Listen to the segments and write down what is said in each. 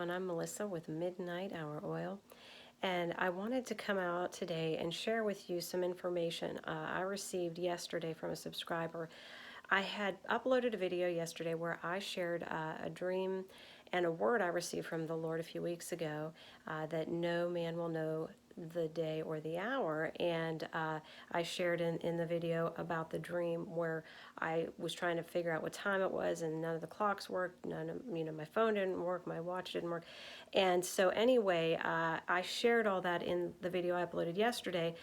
everyone. I'm Melissa with Midnight Hour Oil, and I wanted to come out today and share with you some information I received yesterday from a subscriber. I had uploaded a video yesterday where I shared a dream and a word I received from the Lord a few weeks ago that no man will know the day or the hour, and I shared in the video about the dream where I was trying to figure out what time it was, and none of the clocks worked, none of, my phone didn't work, my watch didn't work, and so anyway, I shared all that in the video I uploaded yesterday,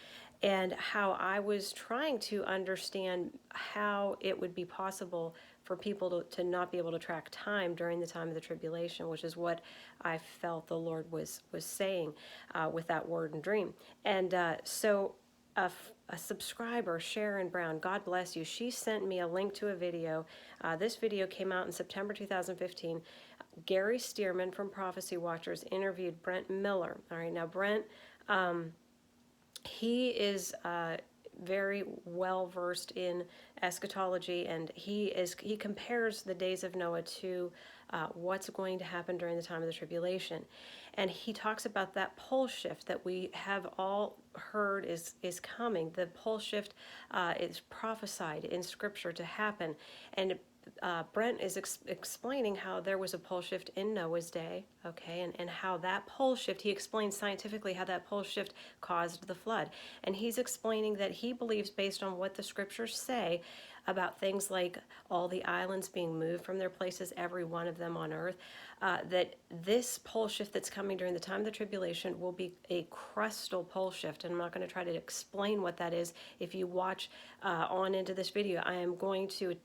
and how I was trying to understand how it would be possible for people to not be able to track time during the time of the tribulation, which is what I felt the Lord was saying with that word and dream. And so a subscriber, Sharon Brown, God bless you, she sent me a link to a video. This video came out in September 2015. Gary Stearman from Prophecy Watchers interviewed Brent Miller. All right, now Brent, he is very well versed in eschatology, and he compares the days of Noah to what's going to happen during the time of the tribulation, and he talks about that pole shift that we have all heard is coming. The pole shift is prophesied in Scripture to happen, and Brent is explaining how there was a pole shift in Noah's day, okay, and how that pole shift, he explains scientifically how that pole shift caused the flood. And he's explaining that he believes, based on what the scriptures say about things like all the islands being moved from their places, every one of them on earth, that this pole shift that's coming during the time of the tribulation will be a crustal pole shift. And I'm not going to try to explain what that is. If you watch on into this video, I am going to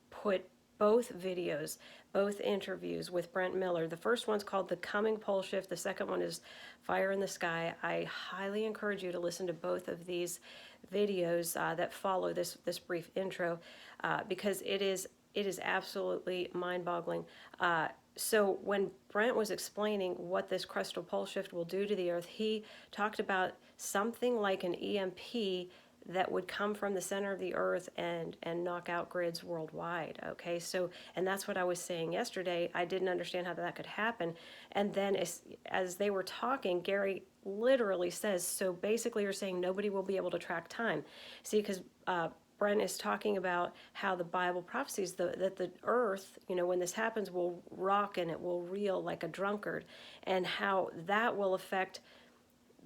put both videos, both interviews with Brent Miller. The first one's called The Coming Pole Shift. The second one is Fire in the Sky. I highly encourage you to listen to both of these videos that follow this brief intro because it is absolutely mind-boggling. So when Brent was explaining what this crustal pole shift will do to the earth, he talked about something like an EMP that would come from the center of the earth and knock out grids worldwide, okay? So, and that's what I was saying yesterday. I didn't understand how that could happen. And then as they were talking, Gary literally says, so basically you're saying nobody will be able to track time. See, because Brent is talking about how the Bible prophesies that the earth, when this happens, will rock and it will reel like a drunkard, and how that will affect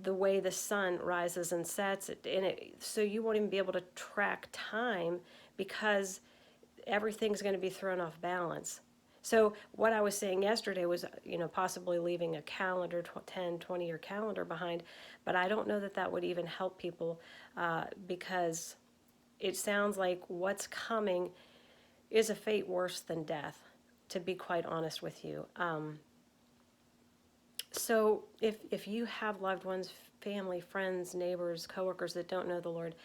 the way the sun rises and sets, so you won't even be able to track time because everything's going to be thrown off balance. So what I was saying yesterday was, possibly leaving a calendar, 10, 20-year calendar behind, but I don't know that that would even help people because it sounds like what's coming is a fate worse than death, to be quite honest with you. So if you have loved ones, family, friends, neighbors, coworkers that don't know the Lord,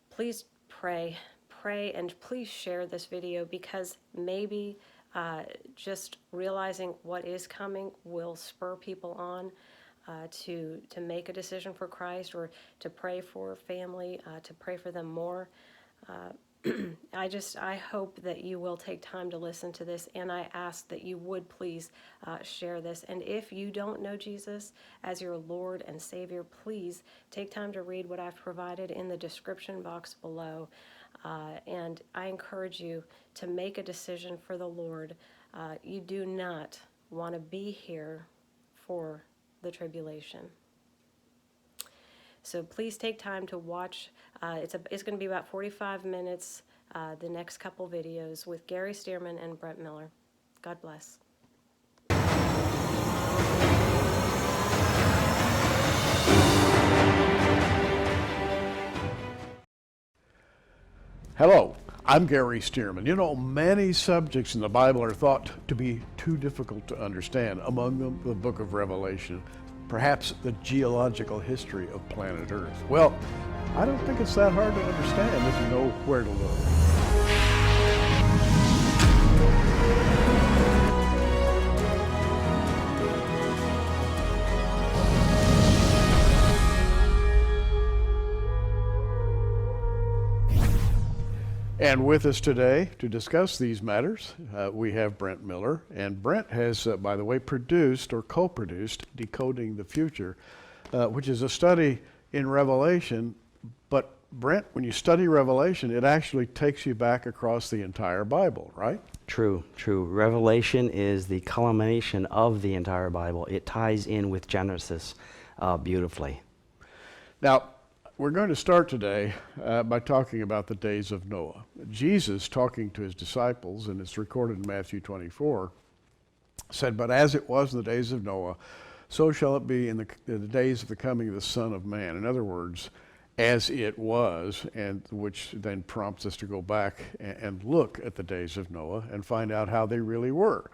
please pray, and please share this video, because maybe just realizing what is coming will spur people on to make a decision for Christ, or to pray for family, to pray for them more. I hope that you will take time to listen to this, and I ask that you would please share this. And if you don't know Jesus as your Lord and Savior, please take time to read what I've provided in the description box below. And I encourage you to make a decision for the Lord. You do not want to be here for the tribulation. So please take time to watch. It's going to be about 45 minutes, the next couple videos with Gary Stearman and Brent Miller. God bless. Hello, I'm Gary Stearman. Many subjects in the Bible are thought to be too difficult to understand, among them the book of Revelation, perhaps the geological history of planet Earth. Well, I don't think it's that hard to understand if you know where to look. And with us today to discuss these matters, we have Brent Miller. And Brent has, by the way, produced or co-produced Decoding the Future, which is a study in Revelation. But Brent, when you study Revelation, it actually takes you back across the entire Bible, right? True. Revelation is the culmination of the entire Bible. It ties in with Genesis beautifully. Now, we're going to start today by talking about the days of Noah. Jesus, talking to his disciples, and it's recorded in Matthew 24, said, "But as it was in the days of Noah, so shall it be in the days of the coming of the Son of Man." In other words, as it was, and which then prompts us to go back and look at the days of Noah and find out how they really were.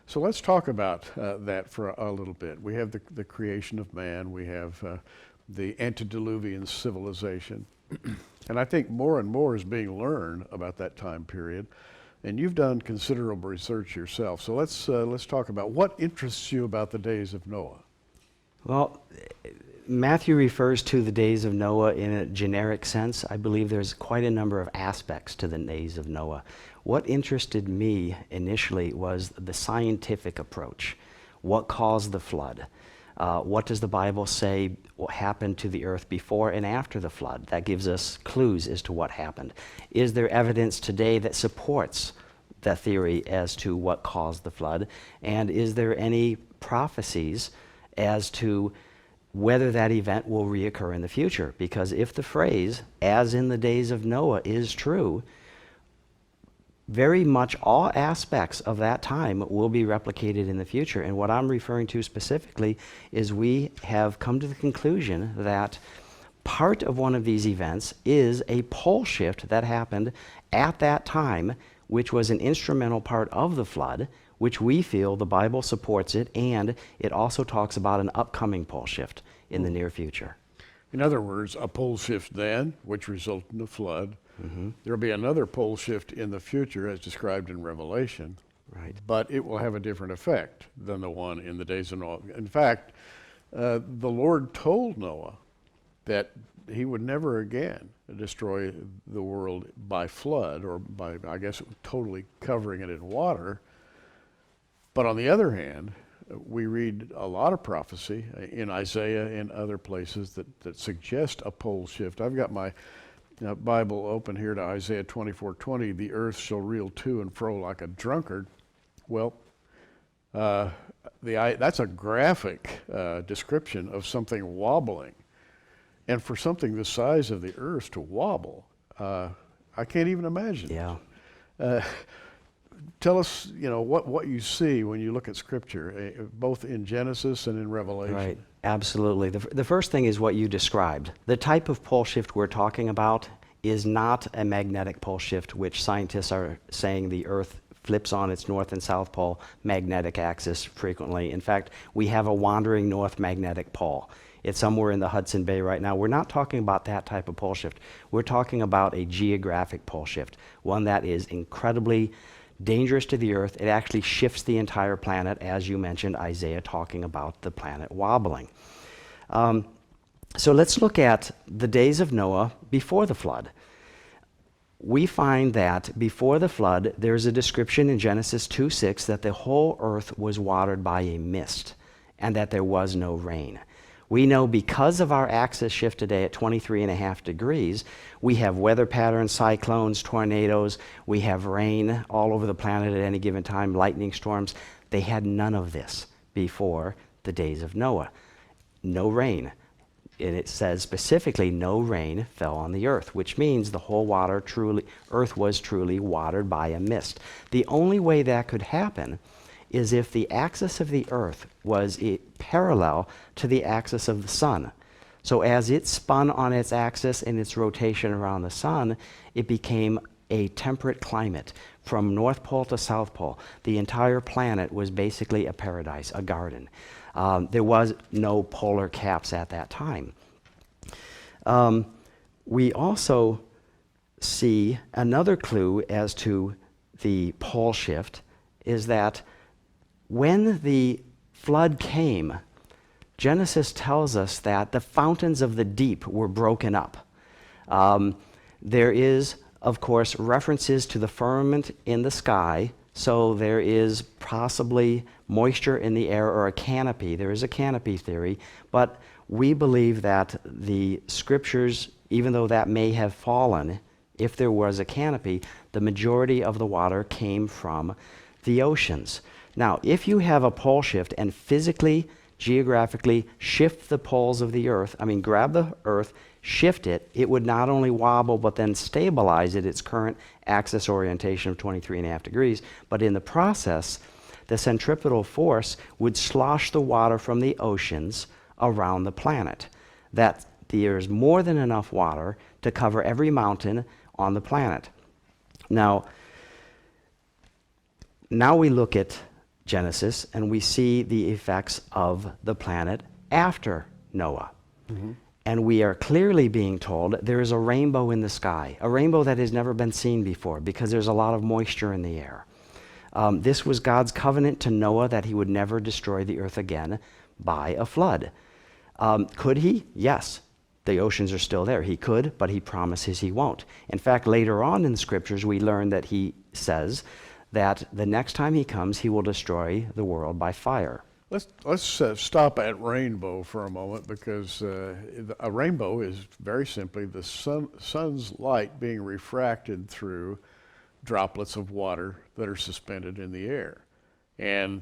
So let's talk about that for a little bit. We have the creation of man. We have the antediluvian civilization. And I think more and more is being learned about that time period. And you've done considerable research yourself. So let's talk about what interests you about the days of Noah. Well, Matthew refers to the days of Noah in a generic sense. I believe there's quite a number of aspects to the days of Noah. What interested me initially was the scientific approach. What caused the flood? What does the Bible say happened to the earth before and after the flood? That gives us clues as to what happened. Is there evidence today that supports the theory as to what caused the flood? And is there any prophecies as to whether that event will reoccur in the future? Because if the phrase, "as in the days of Noah," is true, very much all aspects of that time will be replicated in the future. And what I'm referring to specifically is we have come to the conclusion that part of one of these events is a pole shift that happened at that time, which was an instrumental part of the flood, which we feel the Bible supports it, and it also talks about an upcoming pole shift in the near future. In other words, a pole shift then, which resulted in a flood. There will be another pole shift in the future as described in Revelation. Right. But it will have a different effect than the one in the days of Noah. In fact, the Lord told Noah that he would never again destroy the world by flood, or by, I guess, totally covering it in water. But on the other hand, we read a lot of prophecy in Isaiah and other places that suggest a pole shift. I've got my Bible open here to Isaiah 24:20. "The earth shall reel to and fro like a drunkard." Well, that's a graphic description of something wobbling. And for something the size of the earth to wobble, I can't even imagine. Yeah. Tell us, what you see when you look at Scripture, both in Genesis and in Revelation. Right, absolutely. The first thing is what you described. The type of pole shift we're talking about is not a magnetic pole shift, which scientists are saying the Earth flips on its north and south pole magnetic axis frequently. In fact, we have a wandering north magnetic pole. It's somewhere in the Hudson Bay right now. We're not talking about that type of pole shift. We're talking about a geographic pole shift, one that is incredibly dangerous to the earth. It actually shifts the entire planet, as you mentioned, Isaiah talking about the planet wobbling. So let's look at the days of Noah before the flood. We find that before the flood, there's a description in Genesis 2:6 that the whole earth was watered by a mist and that there was no rain. We know because of our axis shift today at 23.5 degrees, we have weather patterns, cyclones, tornadoes, we have rain all over the planet at any given time, lightning storms. They had none of this before the days of Noah. No rain. And it says specifically, no rain fell on the earth, which means the whole earth was truly watered by a mist. The only way that could happen is if the axis of the earth was parallel to the axis of the sun. So as it spun on its axis in its rotation around the sun, it became a temperate climate from North Pole to South Pole. The entire planet was basically a paradise, a garden. There was no polar caps at that time. We also see another clue as to the pole shift is that when the flood came, Genesis tells us that the fountains of the deep were broken up. There is of course, references to the firmament in the sky. So there is possibly moisture in the air or a canopy. There is a canopy theory, but we believe that the scriptures, even though that may have fallen, if there was a canopy, the majority of the water came from the oceans. Now, if you have a pole shift and physically, geographically shift the poles of the earth, grab the earth, shift it, it would not only wobble but then stabilize at its current axis orientation of 23.5 degrees, but in the process, the centripetal force would slosh the water from the oceans around the planet. That there's more than enough water to cover every mountain on the planet. Now we look at Genesis and we see the effects of the planet after Noah. Mm-hmm. And we are clearly being told there is a rainbow in the sky, a rainbow that has never been seen before because there's a lot of moisture in the air. This was God's covenant to Noah that he would never destroy the earth again by a flood. Could he? Yes. The oceans are still there. He could, but he promises he won't. In fact, later on in the scriptures, we learn that he says that the next time he comes, he will destroy the world by fire. Let's stop at rainbow for a moment, because a rainbow is very simply the sun's light being refracted through droplets of water that are suspended in the air. And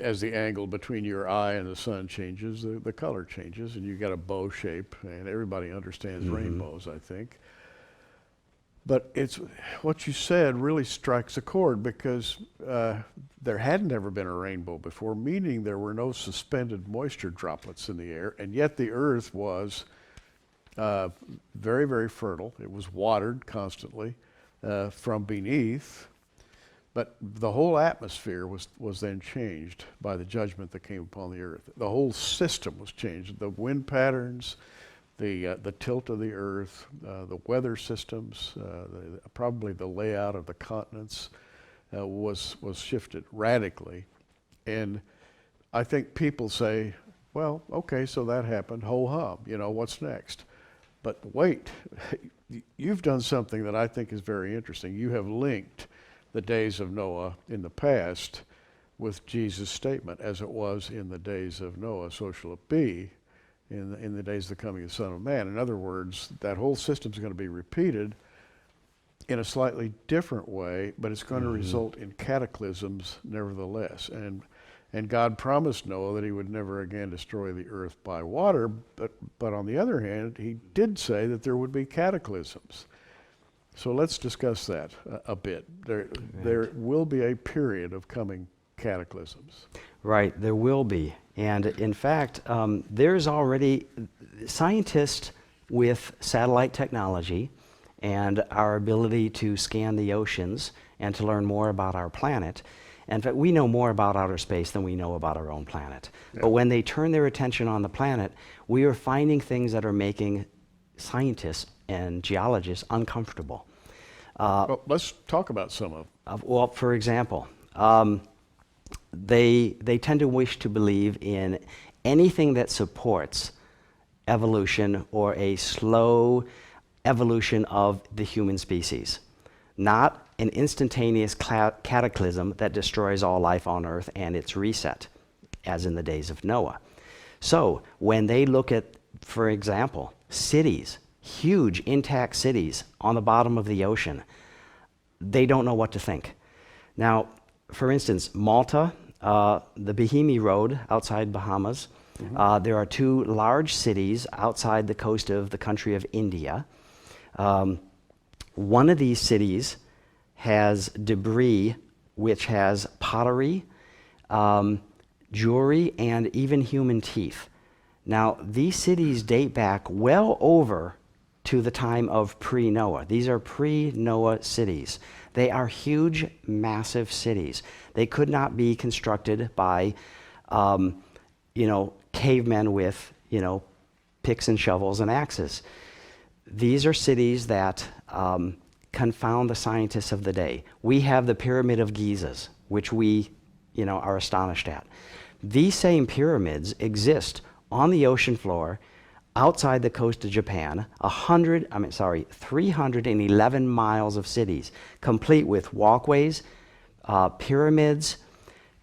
as the angle between your eye and the sun changes, the color changes, and you get a bow shape, and everybody understands rainbows, I think. But it's what you said really strikes a chord, because there had never been a rainbow before, meaning there were no suspended moisture droplets in the air, and yet the earth was very, very fertile. It was watered constantly from beneath, but the whole atmosphere was then changed by the judgment that came upon the earth. The whole system was changed. The wind patterns, the tilt of the earth, the weather systems, probably the layout of the continents was shifted radically. And I think people say, well, okay, so that happened, ho-hum, what's next? But wait, you've done something that I think is very interesting. You have linked the days of Noah in the past with Jesus' statement, as it was in the days of Noah, so shall it be in the days of the coming of the Son of Man. In other words, that whole system is going to be repeated in a slightly different way, but it's going to result in cataclysms nevertheless. And God promised Noah that he would never again destroy the earth by water, but on the other hand, he did say that there would be cataclysms. So let's discuss that a bit. There will be a period of coming cataclysms. Right, there will be. And in fact, there's already scientists with satellite technology and our ability to scan the oceans and to learn more about our planet. In fact, we know more about outer space than we know about our own planet. Yeah. But when they turn their attention on the planet, we are finding things that are making scientists and geologists uncomfortable. Well, let's talk about some of them. Well, for example, they tend to wish to believe in anything that supports evolution or a slow evolution of the human species, not an instantaneous cataclysm that destroys all life on Earth and its reset, as in the days of Noah. So when they look at, for example, cities, huge intact cities on the bottom of the ocean, they don't know what to think. Now, for instance, Malta, the Bahimi Road outside Bahamas, there are two large cities outside the coast of the country of India. One of these cities has debris which has pottery, jewelry, and even human teeth. Now, these cities date back well over to the time of pre-Noah. These are pre-Noah cities. They are huge, massive cities. They could not be constructed by, cavemen with, picks and shovels and axes. These are cities that confound the scientists of the day. We have the Pyramid of Gizas, which we, are astonished at. These same pyramids exist on the ocean floor outside the coast of Japan, 311 miles of cities, complete with walkways, pyramids,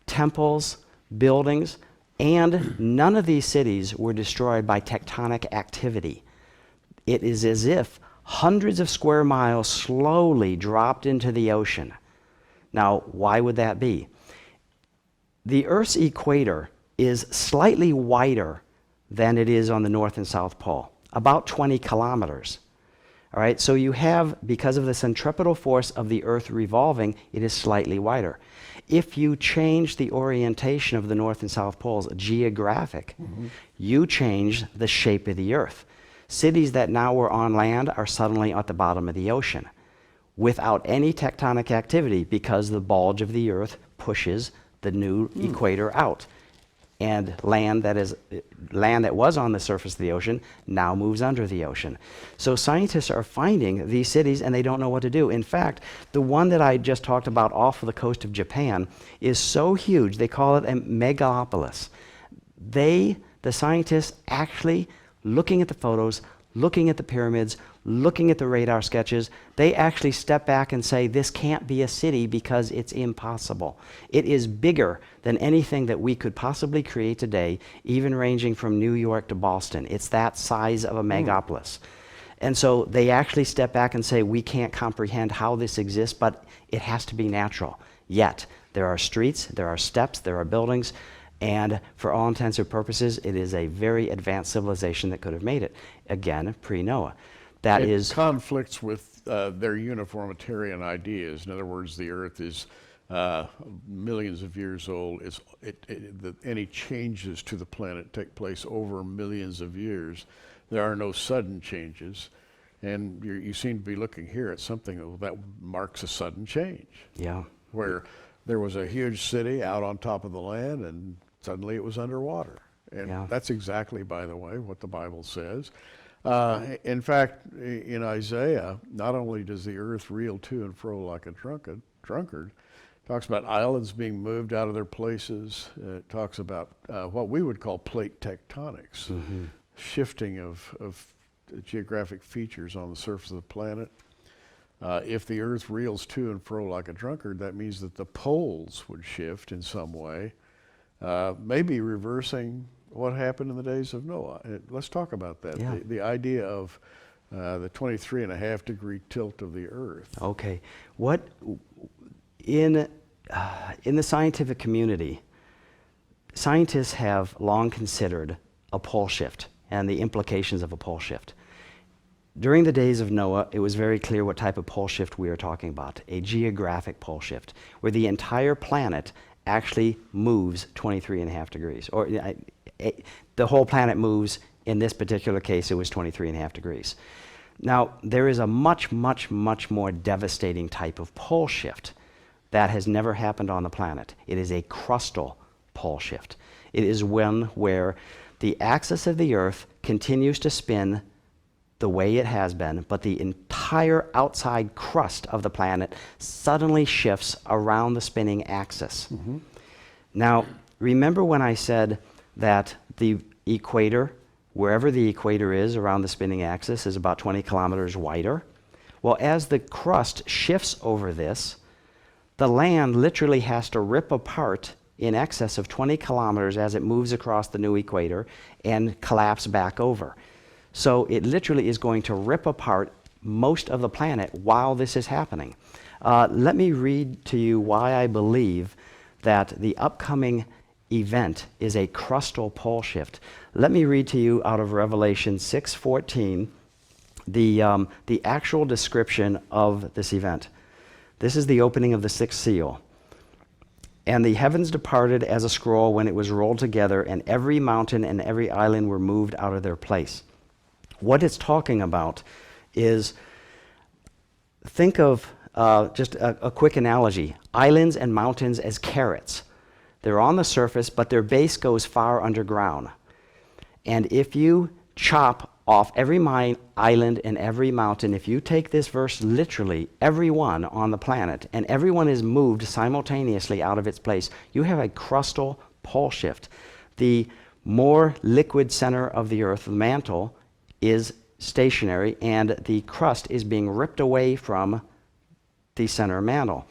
temples, buildings, and none of these cities were destroyed by tectonic activity. It is as if hundreds of square miles slowly dropped into the ocean. Now, why would that be? The Earth's equator is slightly wider than it is on the North and South Pole, about 20 kilometers. All right, so you have, because of the centripetal force of the Earth revolving, it is slightly wider. If you change the orientation of the North and South Poles, geographic, you change the shape of the Earth. Cities that now were on land are suddenly at the bottom of the ocean without any tectonic activity, because the bulge of the Earth pushes the new equator out. And land that was on the surface of the ocean now moves under the ocean. So scientists are finding these cities and they don't know what to do. In fact, the one that I just talked about off of the coast of Japan is so huge, they call it a megalopolis. The scientists actually, looking at the photos, looking at the pyramids, looking at the radar sketches, they actually step back and say, this can't be a city because it's impossible. It is bigger than anything that we could possibly create today, even ranging from New York to Boston. It's that size of a megapolis. And so they actually step back and say, we can't comprehend how this exists, but it has to be natural. Yet, there are streets, there are steps, there are buildings, and for all intents and purposes, it is a very advanced civilization that could have made it. Again, pre-Noah. It conflicts with their uniformitarian ideas. In other words, the Earth is millions of years old. Any changes to the planet take place over millions of years. There are no sudden changes. And you seem to be looking here at something that marks a sudden change. Yeah. Where there was a huge city out on top of the land and suddenly it was underwater. And that's exactly, by the way, what the Bible says. In fact, in Isaiah, not only does the earth reel to and fro like a drunkard, talks about islands being moved out of their places. It talks about what we would call plate tectonics, shifting of geographic features on the surface of the planet. If the earth reels to and fro like a drunkard, that means that the poles would shift in some way, maybe reversing what happened in the days of Noah. Let's talk about that. Yeah. The idea of the 23.5 degree tilt of the earth. Okay. What in the scientific community, scientists have long considered a pole shift and the implications of a pole shift. During the days of Noah, it was very clear what type of pole shift we are talking about, a geographic pole shift, where the entire planet actually moves 23.5 degrees, or the whole planet moves. In this particular case, it was 23.5 degrees. Now, there is a much, much, much more devastating type of pole shift that has never happened on the planet. It is a crustal pole shift. It is one where the axis of the Earth continues to spin the way it has been, but the entire outside crust of the planet suddenly shifts around the spinning axis. Now, remember when I said that the equator, wherever the equator is around the spinning axis, is about 20 kilometers wider? Well, as the crust shifts over this, the land literally has to rip apart in excess of 20 kilometers as it moves across the new equator and collapse back over. So it literally is going to rip apart most of the planet while this is happening. Let me read to you why I believe that the upcoming event is a crustal pole shift. Let me read to you out of Revelation 6:14 the actual description of this event. This is the opening of the sixth seal. And the heavens departed as a scroll when it was rolled together, and every mountain and every island were moved out of their place. What it's talking about is, think of just a quick analogy. Islands and mountains as carrots. They're on the surface, but their base goes far underground. And if you chop off every island and every mountain, if you take this verse literally, everyone on the planet, and everyone is moved simultaneously out of its place, you have a crustal pole shift. The more liquid center of the earth, the mantle, is stationary and the crust is being ripped away from the center mantle.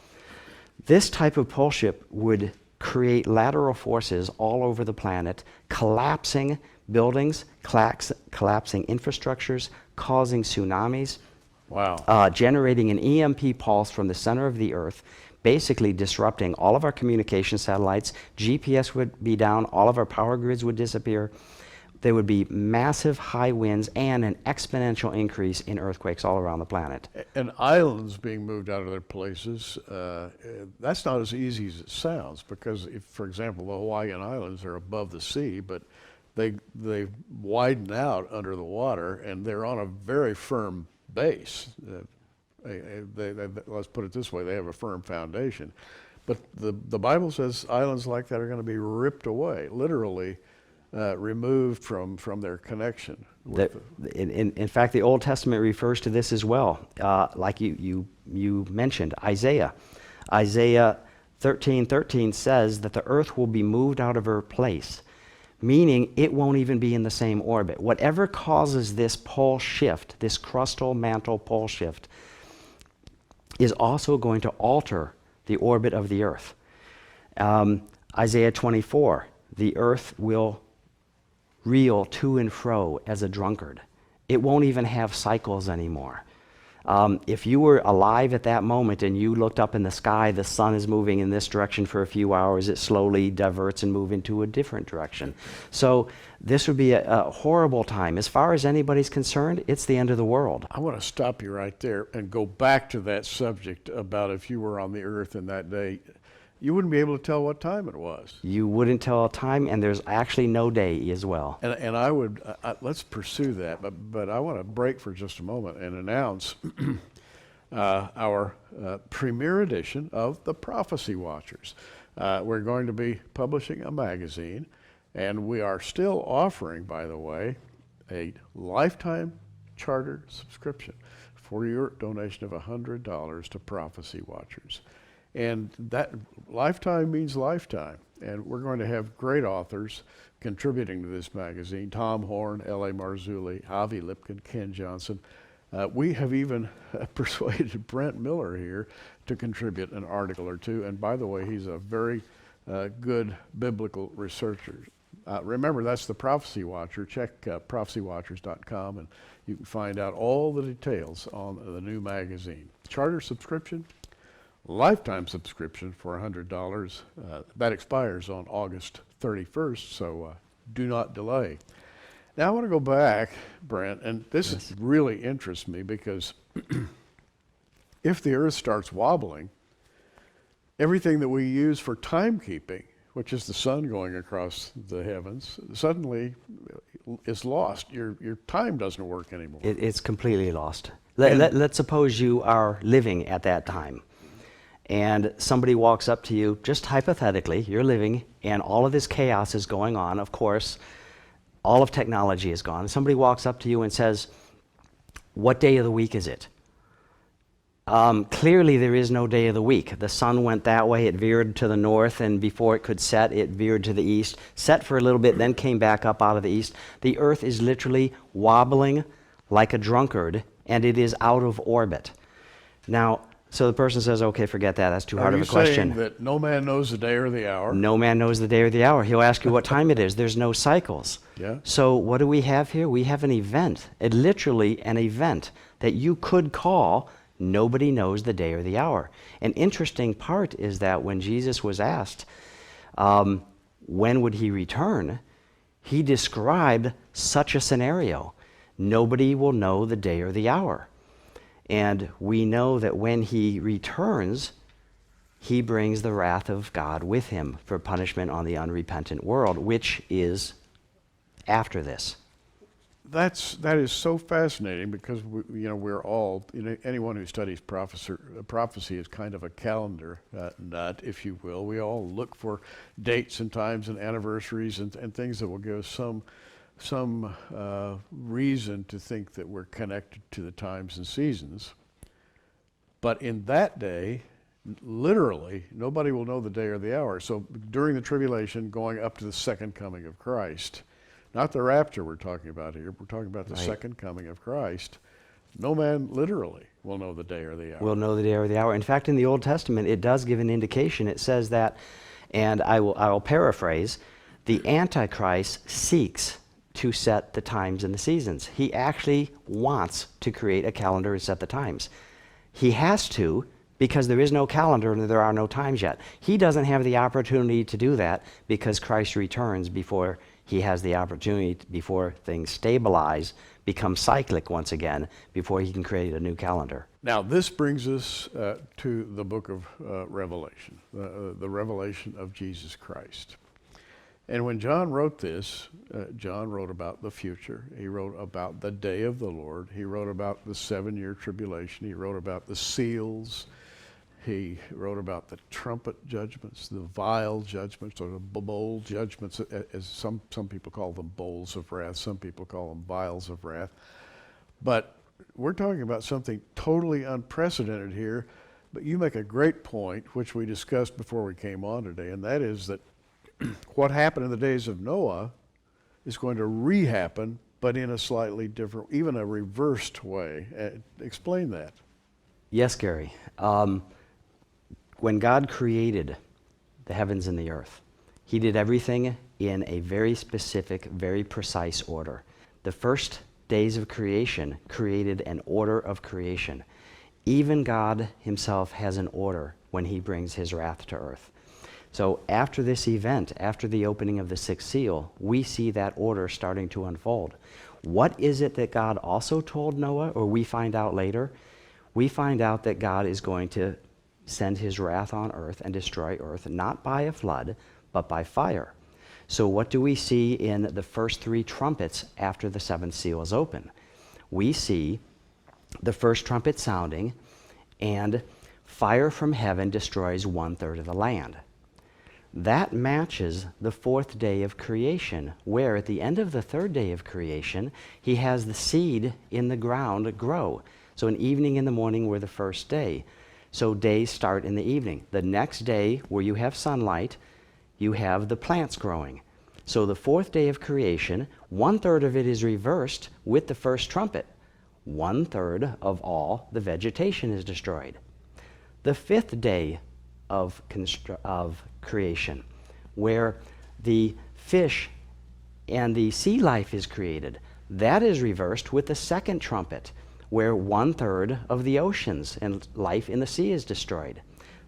This type of pole shift would create lateral forces all over the planet, collapsing buildings, collapsing infrastructures, causing tsunamis, Wow. generating an EMP pulse from the center of the Earth, basically disrupting all of our communication satellites. GPS would be down, all of our power grids would disappear. There would be massive high winds and an exponential increase in earthquakes all around the planet. And islands being moved out of their places, that's not as easy as it sounds, because if, for example, the Hawaiian Islands are above the sea, but they widen out under the water and they're on a very firm base. Let's put it this way, they have a firm foundation. But the Bible says islands like that are going to be ripped away, literally removed from their connection. In fact, the Old Testament refers to this as well. Like you mentioned, Isaiah 13:13 says that the earth will be moved out of her place, meaning it won't even be in the same orbit. Whatever causes this pole shift, this crustal mantle pole shift, is also going to alter the orbit of the earth. Isaiah 24, the earth will reel to and fro as a drunkard. It won't even have cycles anymore. If you were alive at that moment and you looked up in the sky, the sun is moving in this direction for a few hours, it slowly diverts and moves into a different direction. So this would be a horrible time. As far as anybody's concerned, it's the end of the world. I want to stop you right there and go back to that subject about if you were on the earth in that day, you wouldn't be able to tell what time it was. You wouldn't tell a time, and there's actually no day as well. And I would, let's pursue that, but I want to break for just a moment and announce our premier edition of the Prophecy Watchers. We're going to be publishing a magazine, and we are still offering, by the way, a lifetime charter subscription for your donation of $100 to Prophecy Watchers. And that lifetime means lifetime. And we're going to have great authors contributing to this magazine: Tom Horn, L.A. Marzulli, Avi Lipkin, Ken Johnson. We have even persuaded Brent Miller here to contribute an article or two. And by the way, he's a very good biblical researcher. Remember, that's the Prophecy Watcher. Check prophecywatchers.com and you can find out all the details on the new magazine. Charter subscription, lifetime subscription for $100. That expires on August 31st, so do not delay. Now I want to go back, Brent, and this really interests me because if the earth starts wobbling, everything that we use for timekeeping, which is the sun going across the heavens, suddenly is lost. Your time doesn't work anymore. It's completely lost. Let's suppose you are living at that time, and somebody walks up to you, just hypothetically, you're living, and all of this chaos is going on. Of course, all of technology is gone. Somebody walks up to you and says, "What day of the week is it?" Clearly, there is no day of the week. The sun went that way, it veered to the north, and before it could set, it veered to the east, set for a little bit, then came back up out of the east. The earth is literally wobbling like a drunkard, and it is out of orbit. Now, so the person says, okay, forget that, that's too hard of a question. Are you saying that no man knows the day or the hour? No man knows the day or the hour. He'll ask you what time it is. There's no cycles. Yeah. So what do we have here? We have an event, literally an event that you could call. Nobody knows the day or the hour. An interesting part is that when Jesus was asked, when would he return, he described such a scenario. Nobody will know the day or the hour. And we know that when he returns, he brings the wrath of God with him for punishment on the unrepentant world, which is after this. That is so fascinating because we're all, anyone who studies prophecy is kind of a calendar nut, if you will. We all look for dates and times and anniversaries and things that will give us some reason to think that we're connected to the times and seasons. But in that day, literally, nobody will know the day or the hour. So during the tribulation, going up to the second coming of Christ, Not the rapture we're talking about here. We're talking about the Right. second coming of Christ. No man literally will know the day or the hour. We'll know the day or the hour. In fact, in the Old Testament, it does give an indication. It says that, and I will paraphrase, the Antichrist seeks to set the times and the seasons. He actually wants to create a calendar and set the times. He has to, because there is no calendar and there are no times yet. He doesn't have the opportunity to do that because Christ returns before he has the opportunity, before things stabilize, become cyclic once again, before he can create a new calendar. Now, this brings us to the book of Revelation, the revelation of Jesus Christ. And when John wrote this, John wrote about the future. He wrote about the day of the Lord. He wrote about the 7-year tribulation. He wrote about the seals. He wrote about the trumpet judgments, the vial judgments, or the bowl judgments, as some people call them bowls of wrath. Some people call them vials of wrath. But we're talking about something totally unprecedented here. But you make a great point, which we discussed before we came on today, and that is that what happened in the days of Noah is going to re-happen, but in a slightly different, even a reversed way. Explain that. Yes, Gary. When God created the heavens and the earth, he did everything in a very specific, very precise order. The first days of creation created an order of creation. Even God himself has an order when he brings his wrath to earth. So after this event, after the opening of the sixth seal, we see that order starting to unfold. What is it that God also told Noah, or we find out later? We find out that God is going to send his wrath on earth and destroy earth, not by a flood, but by fire. So what do we see in the first 3 trumpets after the 7th seal is open? We see the first trumpet sounding, and fire from heaven destroys 1/3 of the land. That matches the 4th day of creation, where at the end of the 3rd day of creation, he has the seed in the ground grow. So an evening and the morning were the first day. So days start in the evening. The next day, where you have sunlight, you have the plants growing. So the 4th day of creation, 1/3 of it is reversed with the first trumpet. 1/3 of all the vegetation is destroyed. The 5th day of creation, where the fish and the sea life is created, that is reversed with the 2nd trumpet, where 1/3 of the oceans and life in the sea is destroyed.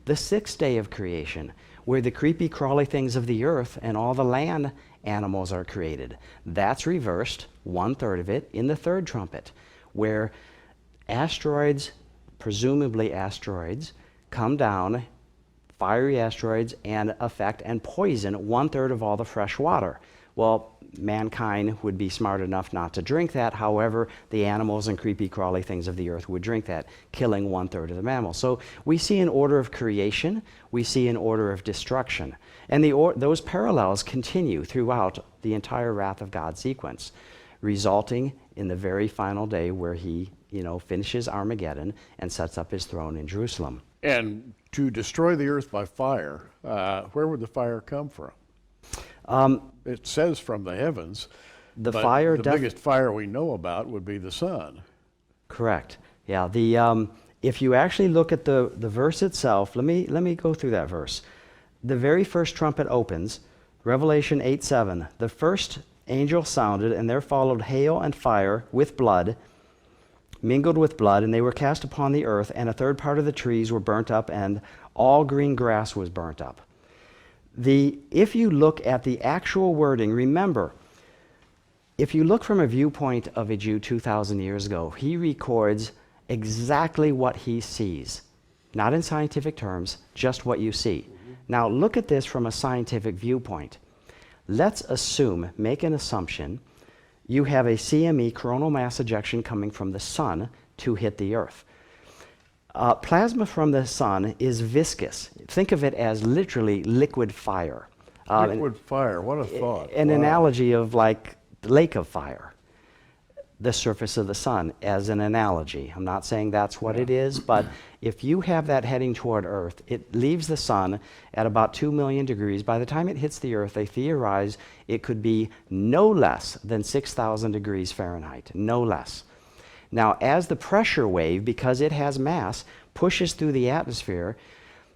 The 6th day of creation, where the creepy, crawly things of the earth and all the land animals are created, that's reversed, 1/3 of it, in the 3rd trumpet, where asteroids, presumably asteroids, come down, fiery asteroids, and affect and poison 1/3 of all the fresh water. Well, mankind would be smart enough not to drink that. However, the animals and creepy, crawly things of the earth would drink that, killing 1/3 of the mammals. So we see an order of creation, we see an order of destruction. And those parallels continue throughout the entire wrath of God sequence, resulting in the very final day where he, finishes Armageddon and sets up his throne in Jerusalem. And to destroy the earth by fire, where would the fire come from? It says from the heavens. The but fire. The biggest fire we know about would be the sun. Correct. Yeah. If you actually look at the verse itself, let me go through that verse. The very first trumpet opens, Revelation 8:7. The first angel sounded, and there followed hail and fire with blood, mingled with blood, and they were cast upon the earth, and 1/3 part of the trees were burnt up, and all green grass was burnt up. If you look at the actual wording, remember, if you look from a viewpoint of a Jew 2,000 years ago, he records exactly what he sees. Not in scientific terms, just what you see. Now look at this from a scientific viewpoint. Let's make an assumption, you have a CME, coronal mass ejection, coming from the sun to hit the earth. Plasma from the sun is viscous. Think of it as literally liquid fire. Liquid fire, what a thought. An Wow. analogy of like the lake of fire. the surface of the sun as an analogy. I'm not saying that's what it is, but if you have that heading toward Earth, it leaves the sun at about 2 million degrees. By the time it hits the Earth, they theorize it could be no less than 6,000 degrees Fahrenheit, no less. Now, as the pressure wave, because it has mass, pushes through the atmosphere,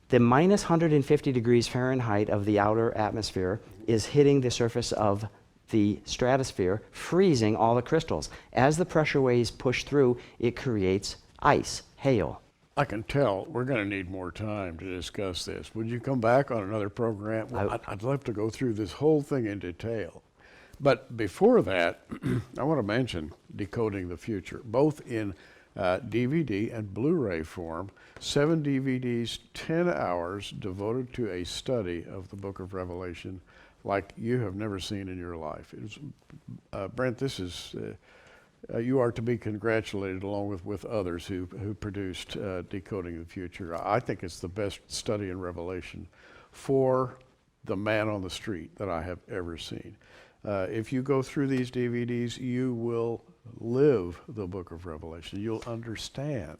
the minus 150 degrees Fahrenheit of the outer atmosphere is hitting the surface of the stratosphere, freezing all the crystals. As the pressure waves push through, it creates ice, hail. I can tell we're going to need more time to discuss this. Would you come back on another program? Well, I'd love to go through this whole thing in detail. But before that, I want to mention Decoding the Future, both in DVD and Blu-ray form, 7 DVDs, 10 hours devoted to a study of the book of Revelation like you have never seen in your life. It was, Brent, this is, you are to be congratulated along with others who produced Decoding the Future. I think it's the best study in Revelation for the man on the street that I have ever seen. If you go through these DVDs, you will live the book of Revelation. You'll understand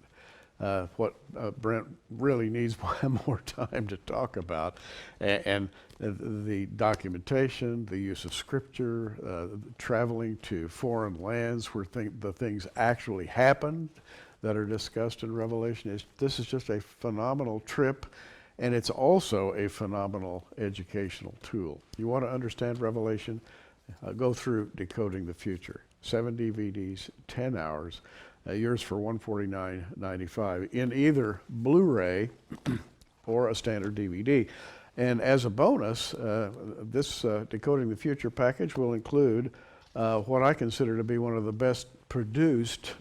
what Brent really needs more time to talk about, and the documentation, the use of scripture, traveling to foreign lands where the things actually happened that are discussed in Revelation. This is just a phenomenal trip, and it's also a phenomenal educational tool. You want to understand Revelation? Go through Decoding the Future. 7 DVDs, 10 hours, yours for $149.95 in either Blu-ray or a standard DVD. And as a bonus, this Decoding the Future package will include what I consider to be one of the best produced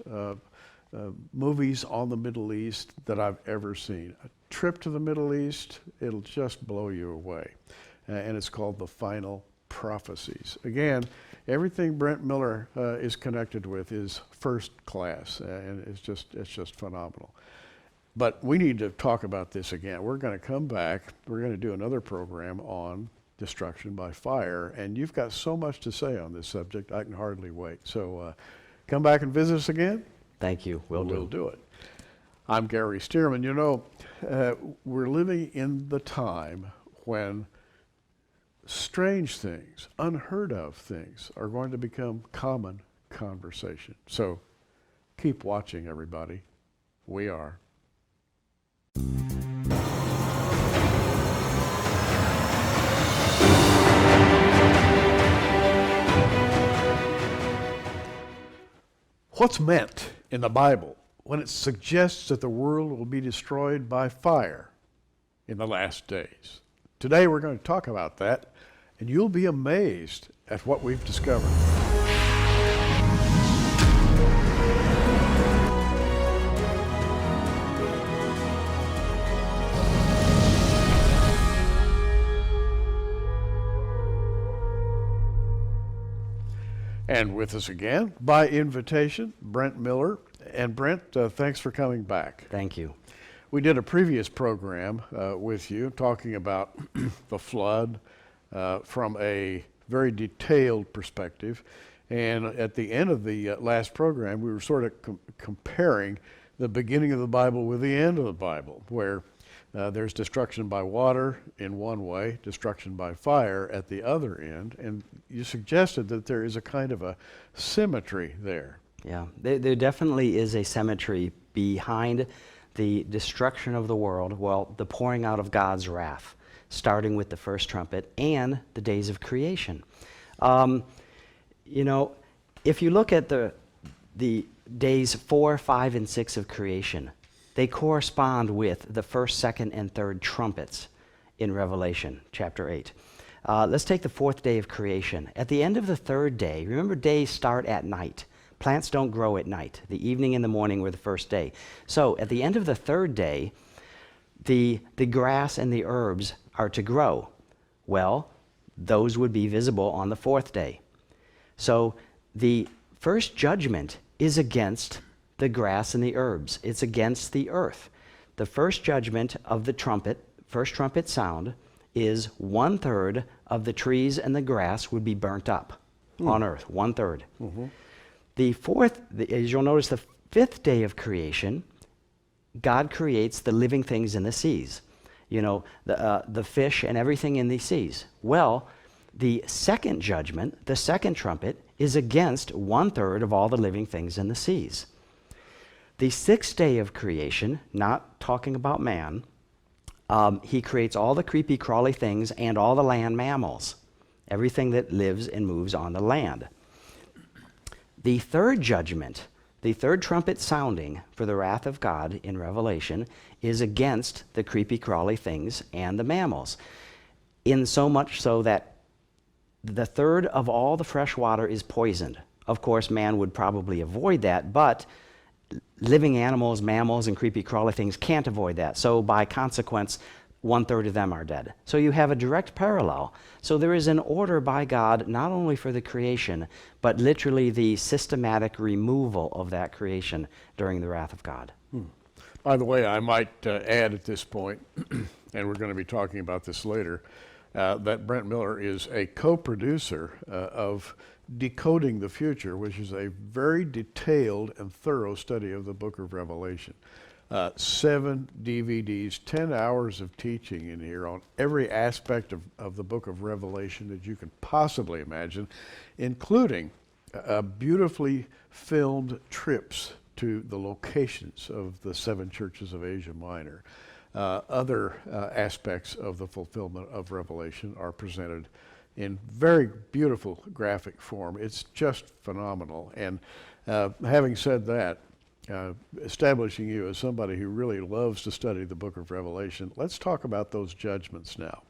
movies on the Middle East that I've ever seen. A trip to the Middle East, it'll just blow you away. And it's called The Final Prophecies. Again, everything Brent Miller is connected with is first class, and it's just phenomenal. But we need to talk about this again. We're going to come back. We're going to do another program on destruction by fire, and you've got so much to say on this subject, I can hardly wait. So come back and visit us again. Thank you. We'll do it. I'm Gary Stearman. You know, we're living in the time when strange things, unheard of things, are going to become common conversation. So keep watching, everybody. We are. What's meant in the Bible when it suggests that the world will be destroyed by fire in the last days? Today we're going to talk about that, and you'll be amazed at what we've discovered. And with us again, by invitation, Brent Miller. And Brent, thanks for coming back. Thank you. We did a previous program with you talking about the flood from a very detailed perspective. And at the end of the last program, we were sort of comparing the beginning of the Bible with the end of the Bible, where there's destruction by water in one way, destruction by fire at the other end. And you suggested that there is a kind of a symmetry there. Yeah, there definitely is a symmetry behind the destruction of the world, well, the pouring out of God's wrath, starting with the first trumpet and the days of creation. You know, if you look at the days 4, 5, and 6 of creation, they correspond with the first, second, and third trumpets in Revelation chapter 8. Let's take the 4th day of creation. At the end of the 3rd day, remember days start at night. Plants don't grow at night. The evening and the morning were the first day. So at the end of the 3rd day, the grass and the herbs are to grow. Well, those would be visible on the 4th day. So the first judgment is against the grass and the herbs. It's against the earth. The first judgment of the trumpet, first trumpet sound, is 1/3 of the trees and the grass would be burnt up on earth, 1/3. Mm-hmm. As you'll notice, the fifth day of creation, God creates the living things in the seas. The fish and everything in the seas. Well, the second judgment, the second trumpet, is against 1/3 of all the living things in the seas. The sixth day of creation, not talking about man, he creates all the creepy, crawly things and all the land mammals, everything that lives and moves on the land. The third judgment, the third trumpet sounding for the wrath of God in Revelation, is against the creepy, crawly things and the mammals, in so much so that the third of all the fresh water is poisoned. Of course, man would probably avoid that, but living animals, mammals, and creepy, crawly things can't avoid that. So by consequence, 1/3 of them are dead. So you have a direct parallel. So there is an order by God, not only for the creation, but literally the systematic removal of that creation during the wrath of God. By the way, I might add at this point, and we're going to be talking about this later, that Brent Miller is a co-producer of Decoding the Future, which is a very detailed and thorough study of the book of Revelation. 7 DVDs, 10 hours of teaching in here on every aspect of the book of Revelation that you can possibly imagine, including beautifully filmed trips to the locations of the 7 churches of Asia Minor. Other aspects of the fulfillment of Revelation are presented in very beautiful graphic form. It's just phenomenal. And having said that, establishing you as somebody who really loves to study the book of Revelation, let's talk about those judgments now,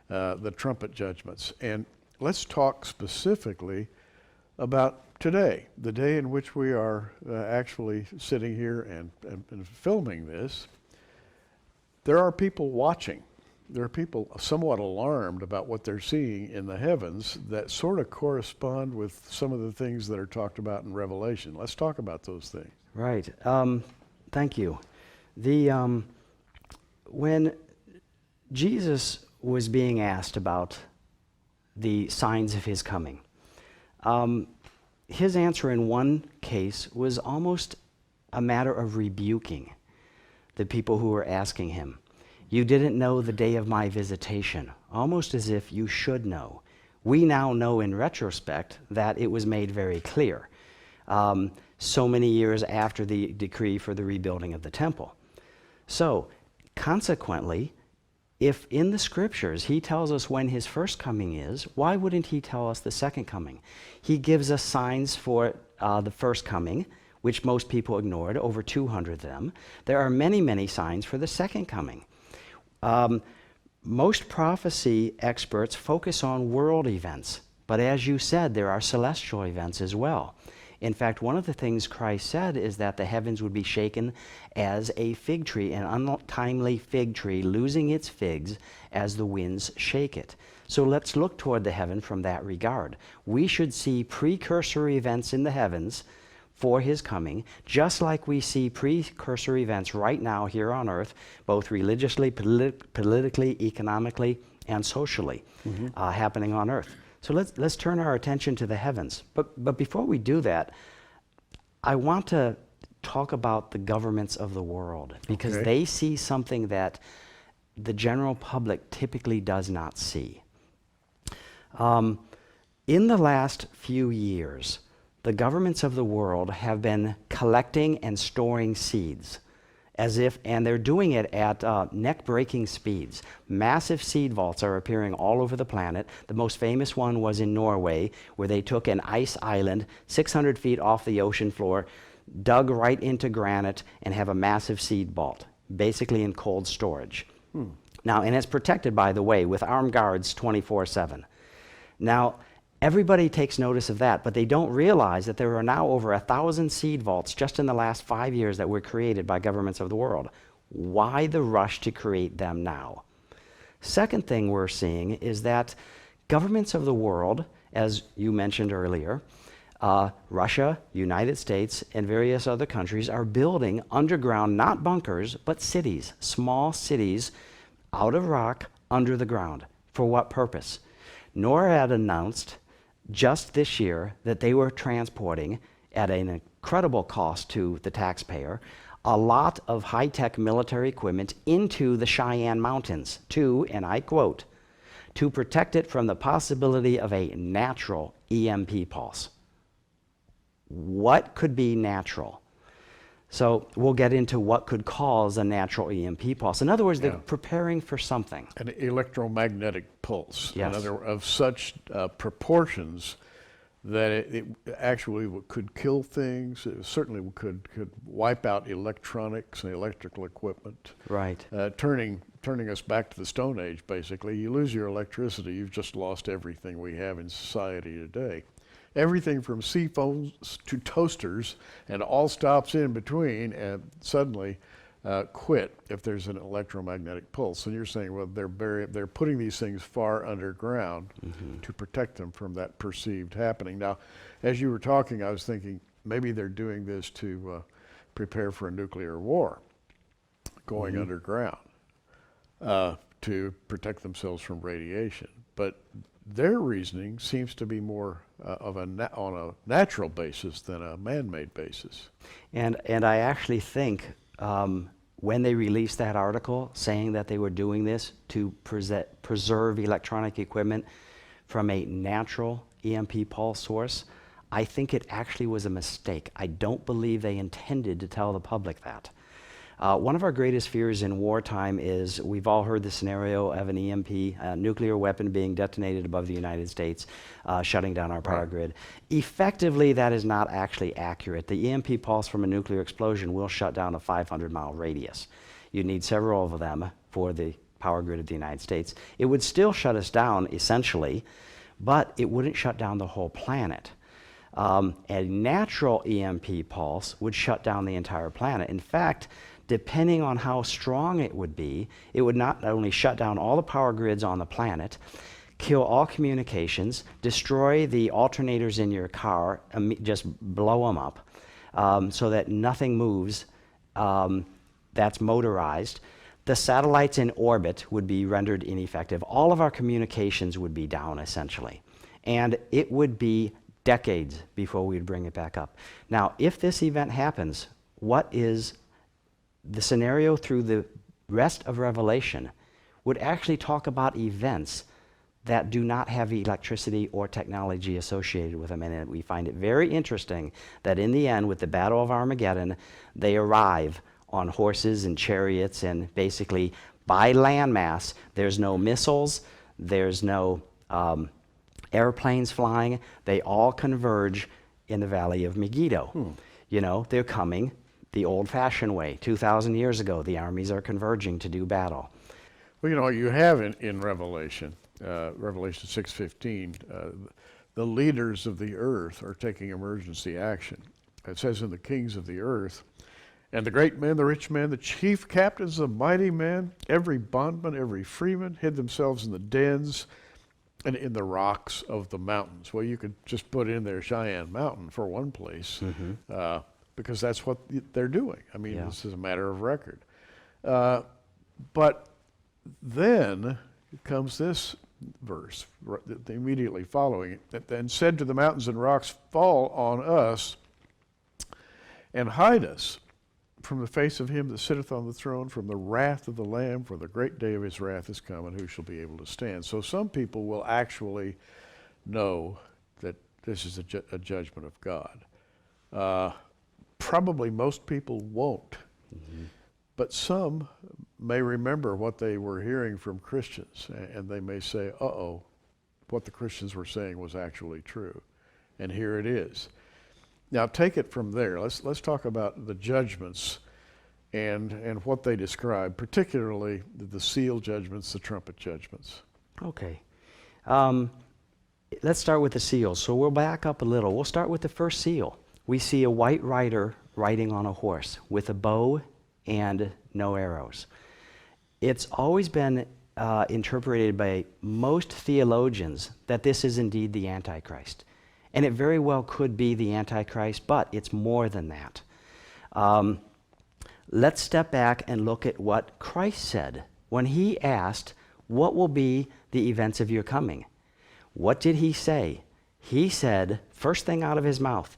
the trumpet judgments. And let's talk specifically about today, the day in which we are actually sitting here and filming this. There are people watching. There are people somewhat alarmed about what they're seeing in the heavens that sort of correspond with some of the things that are talked about in Revelation. Let's talk about those things. Right. Thank you. When Jesus was being asked about the signs of his coming, his answer in one case was almost a matter of rebuking the people who were asking him. You didn't know the day of my visitation, almost as if you should know. We now know in retrospect that it was made very clear, so many years after the decree for the rebuilding of the temple. So, consequently, if in the scriptures he tells us when his first coming is, why wouldn't he tell us the second coming? He gives us signs for the first coming, which most people ignored, over 200 of them. There are many, many signs for the second coming. Most prophecy experts focus on world events, but as you said, there are celestial events as well. In fact, one of the things Christ said is that the heavens would be shaken as a fig tree, an untimely fig tree, losing its figs as the winds shake it. So let's look toward the heaven from that regard. We should see precursor events in the heavens for his coming, just like we see precursor events right now here on earth, both religiously, politically, economically, and socially, happening on earth. So let's turn our attention to the heavens. But before we do that, I want to talk about the governments of the world, because they see something that the general public typically does not see. In the last few years, the governments of the world have been collecting and storing seeds, and they're doing it at neck-breaking speeds. Massive seed vaults are appearing all over the planet. The most famous one was in Norway, where they took an ice island 600 feet off the ocean floor, dug right into granite, and have a massive seed vault, basically in cold storage. Now, and it's protected, by the way, with armed guards 24/7. Now, everybody takes notice of that, but they don't realize that there are now over 1,000 seed vaults just in the last 5 years that were created by governments of the world. Why the rush to create them now? Second thing we're seeing is that governments of the world, as you mentioned earlier, Russia, United States, and various other countries are building underground, not bunkers, but cities, small cities out of rock under the ground. For what purpose? NORAD announced just this year that they were transporting at an incredible cost to the taxpayer, a lot of high-tech military equipment into the Cheyenne Mountains to, and I quote, to protect it from the possibility of a natural EMP pulse. What could be natural? So we'll get into what could cause a natural EMP pulse. In other words, they're preparing for something. An electromagnetic pulse, Yes. of such proportions that it actually could kill things. It certainly could wipe out electronics and electrical equipment. Right. Turning us back to the Stone Age, basically. You lose your electricity, you've just lost everything we have in society today. Everything from sea phones to toasters and all stops in between and suddenly quit if there's an electromagnetic pulse. And you're saying, well, they're putting these things far underground to protect them from that perceived happening. Now, as you were talking, I was thinking maybe they're doing this to prepare for a nuclear war, going underground to protect themselves from radiation. But their reasoning seems to be more on a natural basis than a man-made basis. And I actually think when they released that article saying that they were doing this to preserve electronic equipment from a natural EMP pulse source, I think it actually was a mistake. I don't believe they intended to tell the public that. One of our greatest fears in wartime is, we've all heard the scenario of an EMP, a nuclear weapon being detonated above the United States, shutting down our power grid. Effectively, that is not actually accurate. The EMP pulse from a nuclear explosion will shut down a 500-mile radius. You need several of them for the power grid of the United States. It would still shut us down, essentially, but it wouldn't shut down the whole planet. A natural EMP pulse would shut down the entire planet. In fact, depending on how strong it would not only shut down all the power grids on the planet, kill all communications, destroy the alternators in your car, just blow them up so that nothing moves that's motorized. The satellites in orbit would be rendered ineffective. All of our communications would be down, essentially. And it would be decades before we'd bring it back up. Now, if this event happens, what is the scenario through the rest of Revelation would actually talk about events that do not have electricity or technology associated with them. And we find it very interesting that in the end, with the Battle of Armageddon, they arrive on horses and chariots, and basically by landmass, there's no missiles, there's no airplanes flying. They all converge in the Valley of Megiddo. You know, they're coming the old-fashioned way. 2,000 years ago, the armies are converging to do battle. Well, you know, you have in Revelation, Revelation 6:15, the leaders of the earth are taking emergency action. It says, in the kings of the earth, and the great men, the rich men, the chief captains, the mighty men, every bondman, every freeman, hid themselves in the dens and in the rocks of the mountains. Well, you could just put in there Cheyenne Mountain for one place, because that's what they're doing. I mean, this is a matter of record. But then comes this verse, immediately following it, and said to the mountains and rocks, fall on us and hide us from the face of him that sitteth on the throne, from the wrath of the Lamb, for the great day of his wrath is come, and who shall be able to stand? So some people will actually know that this is a judgment of God. Probably most people won't. But some may remember what they were hearing from Christians, and they may say, uh-oh, what the Christians were saying was actually true. And here it is. Now take it from there. Let's talk about the judgments and what they describe, particularly the seal judgments, the trumpet judgments. Okay. Let's start with the seals. So we'll back up a little. We'll start with the first seal. We see a white rider riding on a horse with a bow and no arrows. It's always been interpreted by most theologians that this is indeed the Antichrist. And it very well could be the Antichrist, but it's more than that. Let's step back and look at what Christ said when he asked, what will be the events of your coming? What did he say? He said, first thing out of his mouth,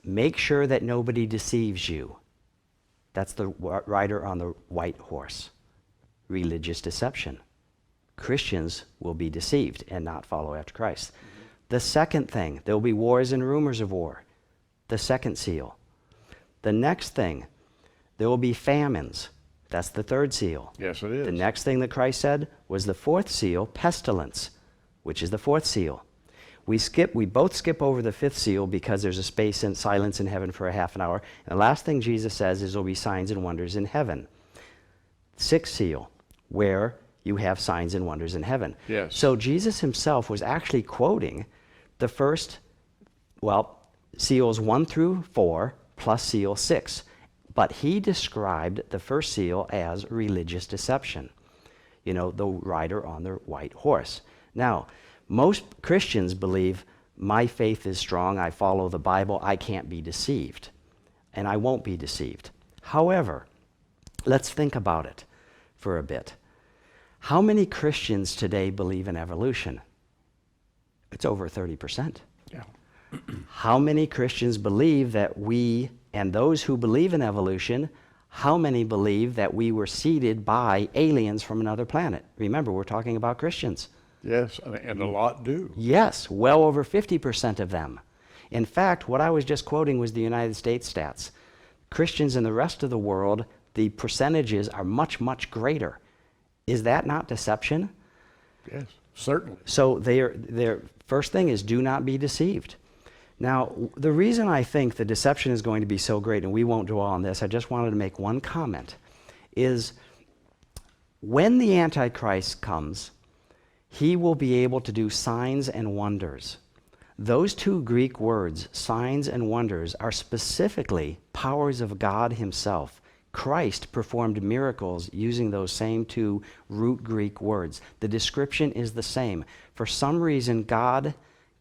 make sure that nobody deceives you. That's the rider on the white horse. Religious deception. Christians will be deceived and not follow after Christ. The second thing, there will be wars and rumors of war. The second seal. The next thing, there will be famines. That's the third seal. Yes, it is. The next thing that Christ said was the fourth seal, pestilence, which is the fourth seal. We both skip over the fifth seal because there's a space and silence in heaven for a half an hour. And the last thing Jesus says is there will be signs and wonders in heaven. Sixth seal, where you have signs and wonders in heaven. Yes. So Jesus himself was actually quoting the first, seals 1 through 4 plus seal 6. But he described the first seal as religious deception. You know, the rider on the white horse. Now, most Christians believe my faith is strong, I follow the Bible, I can't be deceived. And I won't be deceived. However, let's think about it for a bit. How many Christians today believe in evolution? It's over 30%. Yeah. How many Christians believe that we, and those who believe in evolution, how many believe that we were seeded by aliens from another planet? Remember, we're talking about Christians. Yes, and a lot do. Yes, well over 50% of them. In fact, what I was just quoting was the United States stats. Christians in the rest of the world, the percentages are much, much greater. Is that not deception? Yes, certainly. So their first thing is do not be deceived. Now, the reason I think the deception is going to be so great, and we won't dwell on this, I just wanted to make one comment, is when the Antichrist comes, he will be able to do signs and wonders. Those two Greek words, signs and wonders, are specifically powers of God himself. Christ performed miracles using those same two root Greek words. The description is the same. For some reason, God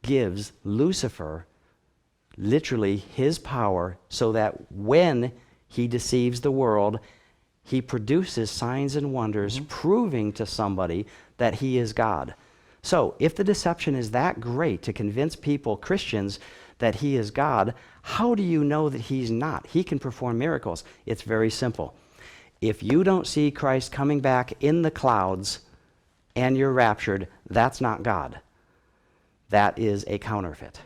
gives Lucifer literally his power so that when he deceives the world, he produces signs and wonders proving to somebody that he is God. So if the deception is that great to convince people, Christians, that he is God, how do you know that he's not? He can perform miracles. It's very simple. If you don't see Christ coming back in the clouds and you're raptured, that's not God. That is a counterfeit.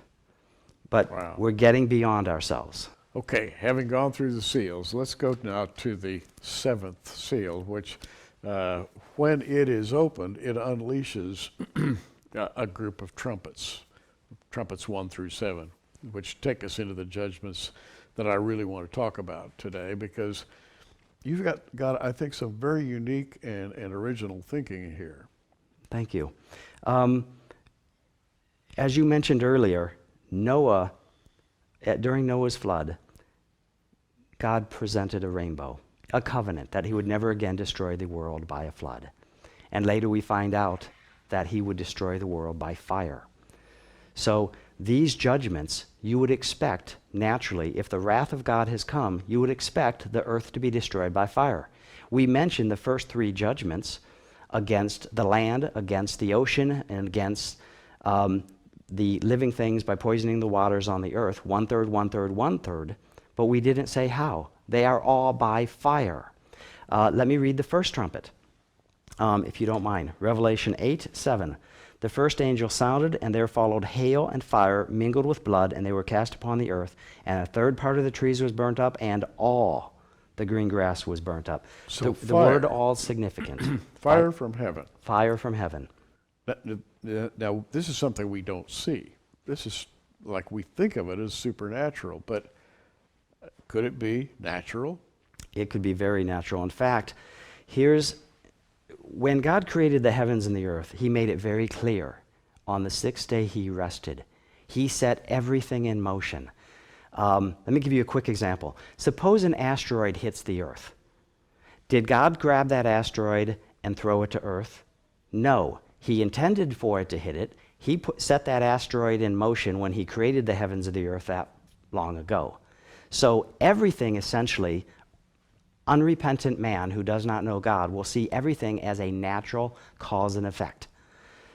But Wow. We're getting beyond ourselves. Okay, having gone through the seals, let's go now to the seventh seal, which when it is opened, it unleashes a group of trumpets 1 through 7, which take us into the judgments that I really want to talk about today, because you've got I think, some very unique and original thinking here. Thank you. As you mentioned earlier, Noah, during Noah's flood, God presented a rainbow, a covenant that he would never again destroy the world by a flood. And later we find out that he would destroy the world by fire. So these judgments, you would expect, naturally, if the wrath of God has come, you would expect the earth to be destroyed by fire. We mentioned the first three judgments against the land, against the ocean, and against the living things by poisoning the waters on the earth, 1/3, 1/3, 1/3, but we didn't say how. They are all by fire. Let me read the first trumpet, if you don't mind. Revelation 8:7. The first angel sounded, and there followed hail and fire mingled with blood, and they were cast upon the earth, and a third part of the trees was burnt up, and all the green grass was burnt up. So the word all is significant. Fire from heaven. Fire from heaven. Now, this is something we don't see. This is like we think of it as supernatural, but could it be natural? It could be very natural. In fact, when God created the heavens and the earth, he made it very clear. On the sixth day, he rested. He set everything in motion. Let me give you a quick example. Suppose an asteroid hits the earth. Did God grab that asteroid and throw it to earth? No. He intended for it to hit it. He set that asteroid in motion when he created the heavens and the earth that long ago. So everything essentially, unrepentant man who does not know God will see everything as a natural cause and effect.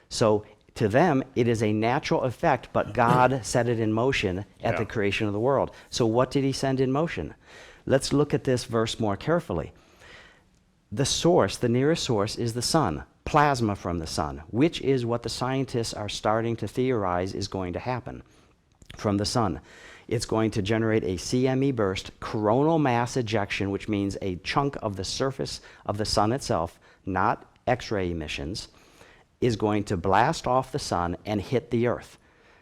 So To them, it is a natural effect, but God set it in motion at the creation of the world. So what did he send in motion? Let's look at this verse more carefully. The source, the nearest source, is the sun, plasma from the sun, which is what the scientists are starting to theorize is going to happen from the sun. It's going to generate a CME burst, coronal mass ejection, which means a chunk of the surface of the sun itself, not X-ray emissions, is going to blast off the sun and hit the earth.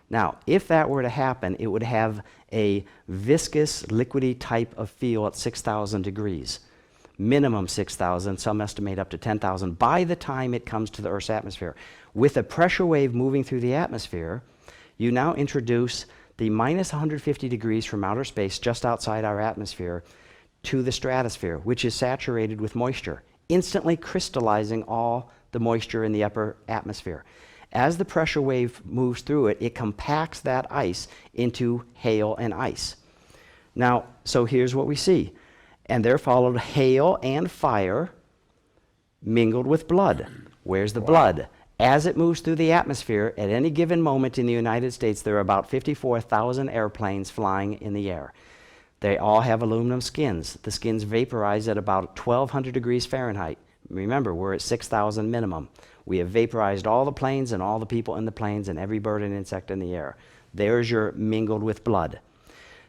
Now, if that were to happen, it would have a viscous, liquidy type of feel at 6,000 degrees. Minimum 6,000, some estimate up to 10,000 by the time it comes to the Earth's atmosphere. With a pressure wave moving through the atmosphere, you now introduce the minus 150 degrees from outer space just outside our atmosphere to the stratosphere, which is saturated with moisture, instantly crystallizing all the moisture in the upper atmosphere. As the pressure wave moves through it, it compacts that ice into hail and ice. Now, so here's what we see. And there followed hail and fire mingled with blood. Where's the blood? As it moves through the atmosphere, at any given moment in the United States, there are about 54,000 airplanes flying in the air. They all have aluminum skins. The skins vaporize at about 1,200 degrees Fahrenheit. Remember, we're at 6,000 minimum. We have vaporized all the planes and all the people in the planes and every bird and insect in the air. There's your mingled with blood.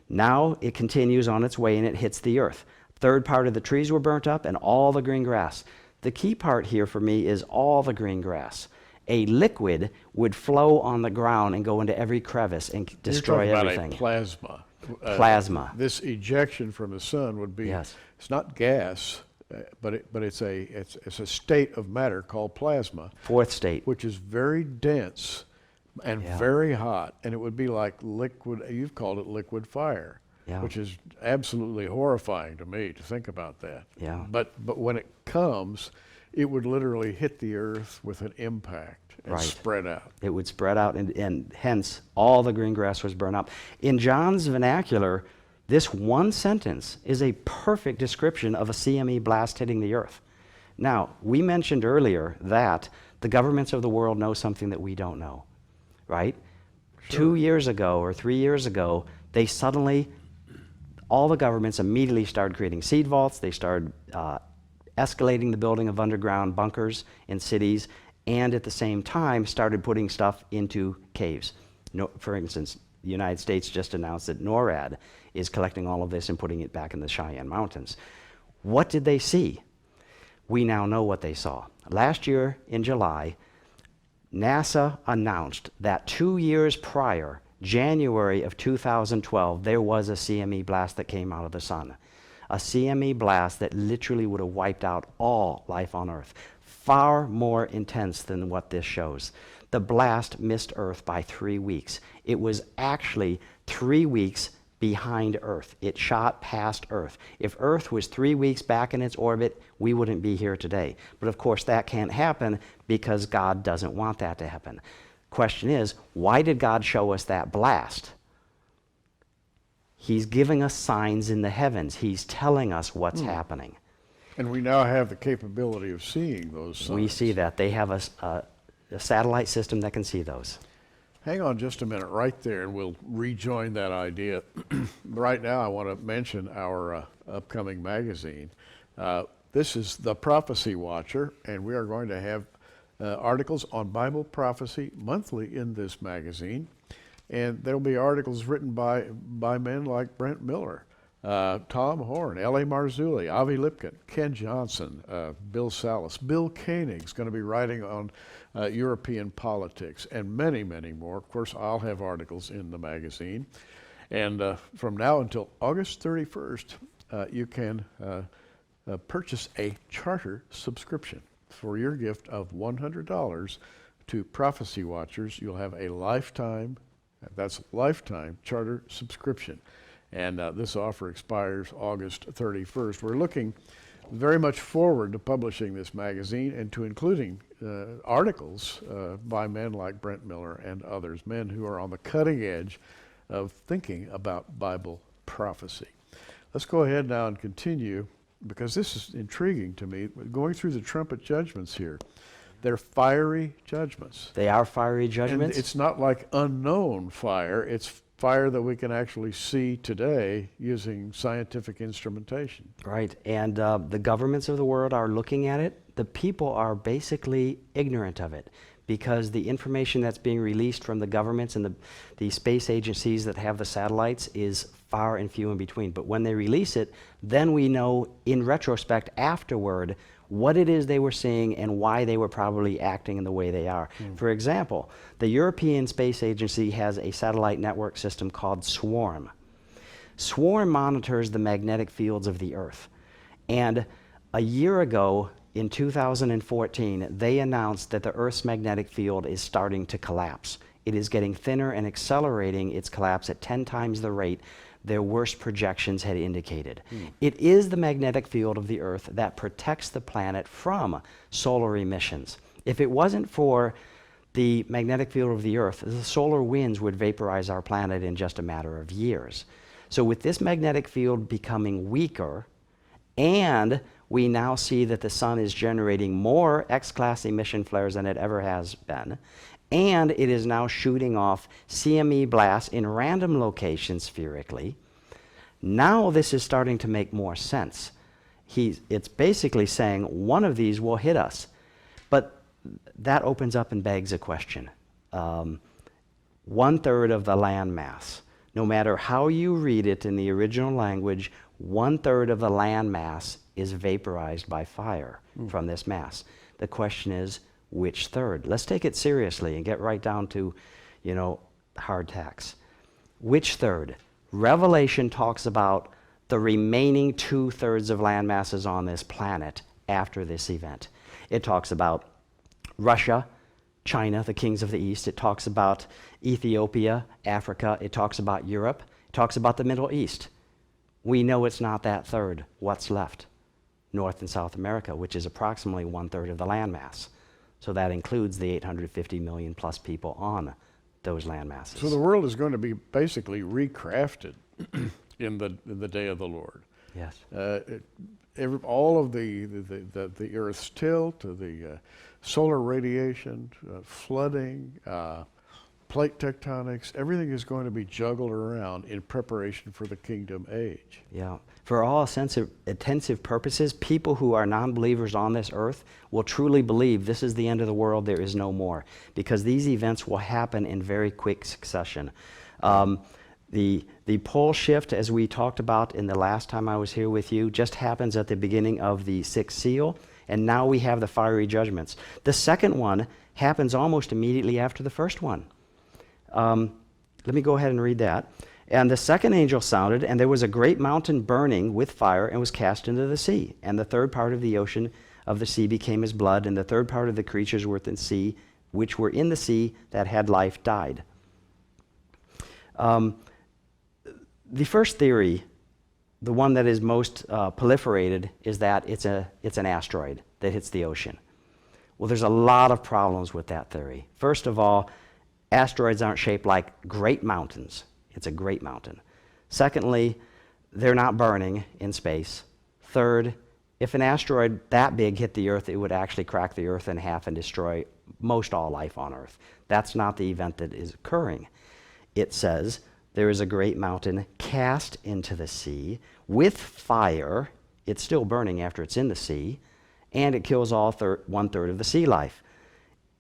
Now it continues on its way and it hits the earth. Third part of the trees were burnt up and all the green grass. The key part here for me is all the green grass. A liquid would flow on the ground and go into every crevice and destroy everything. You're talking about a plasma. Plasma. This ejection from the sun would be, Yes. It's not gas, but it's a state of matter called plasma. Fourth state. Which is very dense and very hot, and it would be like liquid, you've called it liquid fire. Yeah. Which is absolutely horrifying to me to think about that. Yeah. But when it comes, it would literally hit the earth with an impact and spread out. It would spread out, and hence all the green grass was burned up. In John's vernacular, this one sentence is a perfect description of a CME blast hitting the earth. Now, we mentioned earlier that the governments of the world know something that we don't know, right? Sure. 2 years ago or 3 years ago, they suddenly, all the governments immediately started creating seed vaults. They started escalating the building of underground bunkers in cities, and at the same time started putting stuff into caves. For instance, the United States just announced that NORAD is collecting all of this and putting it back in the Cheyenne Mountains. What did they see? We now know what they saw. Last year in July, NASA announced that 2 years prior, January of 2012, there was a CME blast that came out of the sun. A CME blast that literally would have wiped out all life on Earth. Far more intense than what this shows. The blast missed Earth by 3 weeks. It was actually 3 weeks behind Earth. It shot past Earth. If Earth was 3 weeks back in its orbit, we wouldn't be here today. But of course that can't happen because God doesn't want that to happen. Question is, why did God show us that blast? He's giving us signs in the heavens. He's telling us what's happening. And we now have the capability of seeing those signs. We see that. They have a satellite system that can see those. Hang on just a minute right there, and we'll rejoin that idea. Right now, I want to mention our upcoming magazine. This is The Prophecy Watcher, and we are going to have articles on Bible prophecy monthly in this magazine. And there'll be articles written by men like Brent Miller, Tom Horn, L.A. Marzulli, Avi Lipkin, Ken Johnson, Bill Salas. Bill Koenig's going to be writing on European politics, and many, many more. Of course, I'll have articles in the magazine. And from now until August 31st, you can purchase a charter subscription. For your gift of $100 to Prophecy Watchers, you'll have a lifetime charter subscription. And this offer expires August 31st. We're looking very much forward to publishing this magazine and to including articles by men like Brent Miller and others, men who are on the cutting edge of thinking about Bible prophecy. Let's go ahead now and continue, because this is intriguing to me, going through the trumpet judgments here. They're fiery judgments. They are fiery And judgments. it's not like unknown fire, it's fire that we can actually see today using scientific instrumentation. Right, and the governments of the world are looking at it. The people are basically ignorant of it because the information that's being released from the governments and the space agencies that have the satellites is far and few in between. But when they release it, then we know in retrospect afterward what it is they were seeing and why they were probably acting in the way they are. For example, the European Space Agency has a satellite network system called SWARM. SWARM monitors the magnetic fields of the Earth. And a year ago, in 2014, they announced that the Earth's magnetic field is starting to collapse. It is getting thinner and accelerating its collapse at 10 times the rate their worst projections had indicated. It is the magnetic field of the Earth that protects the planet from solar emissions. If it wasn't for the magnetic field of the Earth, the solar winds would vaporize our planet in just a matter of years. So with this magnetic field becoming weaker, and we now see that the sun is generating more X-class emission flares than it ever has been, and it is now shooting off CME blasts in random locations spherically. Now this is starting to make more sense. It's basically saying one of these will hit us. But that opens up and begs a question. 1/3 of the land mass, no matter how you read it in the original language, 1/3 of the land mass is vaporized by fire from this mass. The question is, which third? Let's take it seriously and get right down to, hard tacks. Which third? Revelation talks about the remaining 2/3 of land masses on this planet after this event. It talks about Russia, China, the kings of the East. It talks about Ethiopia, Africa. It talks about Europe. It talks about the Middle East. We know it's not that third. What's left? North and South America, which is approximately 1/3 of the landmass. So that includes the 850 million plus people on those land masses. So the world is going to be basically recrafted in the day of the Lord. Yes. All of the Earth's tilt, the solar radiation, flooding, plate tectonics, everything is going to be juggled around in preparation for the kingdom age. Yeah. For all intensive purposes, people who are non-believers on this earth will truly believe this is the end of the world, there is no more, because these events will happen in very quick succession. The pole shift, as we talked about in the last time I was here with you, just happens at the beginning of the sixth seal, and now we have the fiery judgments. The second one happens almost immediately after the first one. Let me go ahead and read that. And the second angel sounded, and there was a great mountain burning with fire and was cast into the sea. And the third part of the ocean of the sea became as blood, and the third part of the creatures which were in the sea that had life died. The first theory, the one that is most proliferated, is that it's an asteroid that hits the ocean. Well, there's a lot of problems with that theory. First of all, asteroids aren't shaped like great mountains. It's a great mountain. Secondly, they're not burning in space. Third, if an asteroid that big hit the Earth, it would actually crack the Earth in half and destroy most all life on Earth. That's not the event that is occurring. It says, there is a great mountain cast into the sea with fire. It's still burning after it's in the sea, and it kills all 1/3 of the sea life.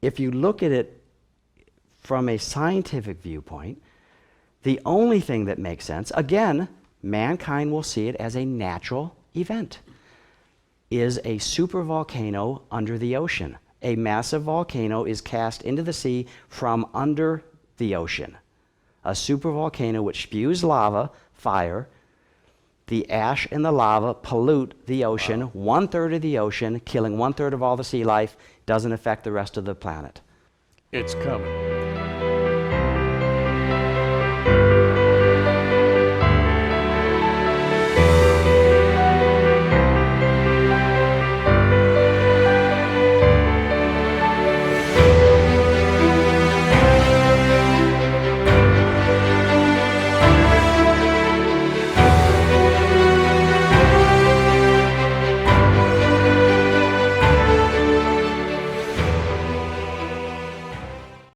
If you look at it from a scientific viewpoint, the only thing that makes sense, again, mankind will see it as a natural event, is a supervolcano under the ocean. A massive volcano is cast into the sea from under the ocean. A supervolcano which spews lava, fire. The ash and the lava pollute the ocean, 1/3 of the ocean, killing 1/3 of all the sea life, doesn't affect the rest of the planet. It's coming.